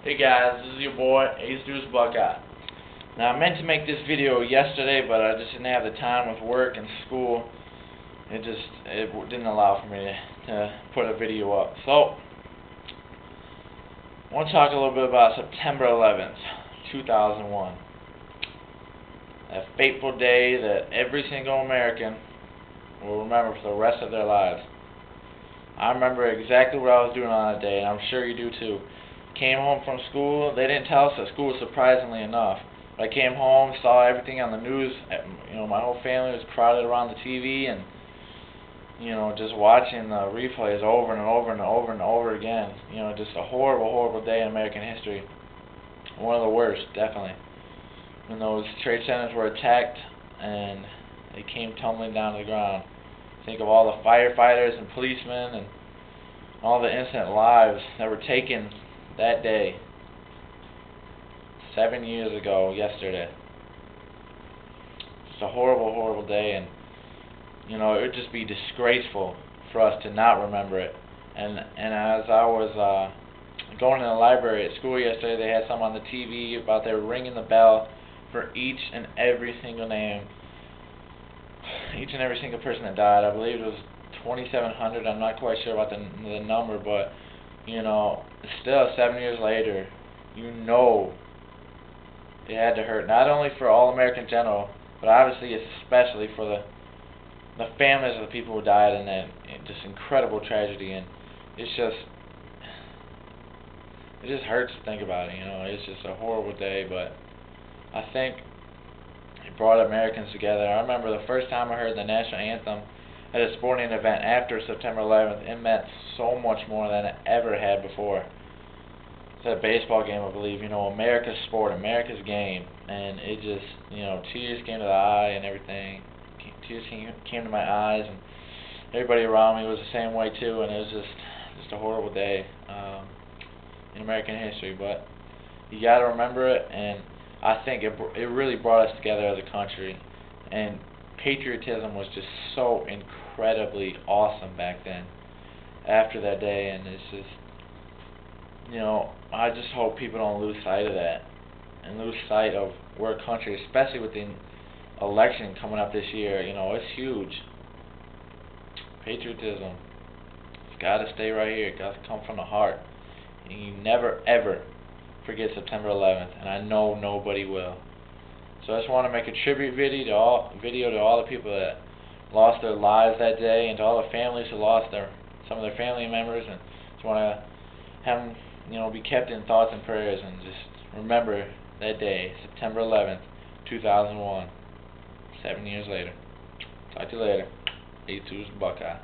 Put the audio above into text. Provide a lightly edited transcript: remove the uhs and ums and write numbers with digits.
Hey guys, this is your boy Ace Deuce Buckeye. Now I meant to make this video yesterday, but I just didn't have the time with work and school. It didn't allow for me to put a video up. So I want to talk a little bit about September 11th, 2001. That fateful day that every single American will remember for the rest of their lives. I remember exactly what I was doing on that day, and I'm sure you do too. Came home from school. They didn't tell us at school, surprisingly enough. But I came home, saw everything on the news. My whole family was crowded around the TV, and just watching the replays over and over and over and over again. Just a horrible, horrible day in American history. One of the worst, definitely. When those trade centers were attacked and they came tumbling down to the ground. Think of all the firefighters and policemen and all the innocent lives that were taken that day, 7 years ago yesterday. Just a horrible, horrible day, and it would just be disgraceful for us to not remember it. And as I was going in the library at school yesterday, they had some on the TV about they were ringing the bell for each and every single name, each and every single person that died. I believe it was 2,700. I'm not quite sure about the number, but still 7 years later, it had to hurt, not only for all American general, but obviously especially for the families of the people who died in that just incredible tragedy. And it just hurts to think about it. It's just a horrible day, but I think it brought Americans together. I remember the first time I heard the national anthem at a sporting event after September 11th, it meant so much more than it ever had before. It's a baseball game, I believe, America's sport, America's game, and it just, tears came to the eye and everything. Tears came to my eyes, and everybody around me was the same way too, and it was just a horrible day in American history. But you got to remember it, and I think it really brought us together as a country, and patriotism was just so incredibly awesome back then after that day. And it's just, I just hope people don't lose sight of that and lose sight of where a country, especially with the election coming up this year, it's huge. Patriotism, it's got to stay right here. It got to come from the heart. And you never ever forget September 11th, and I know nobody will. So I just want to make a tribute video to all the people that lost their lives that day, and to all the families who lost some of their family members, and just want to have them be kept in thoughts and prayers, and just remember that day, September 11th, 2001, 7 years later. Talk to you later. Ace Deuce Buckeye.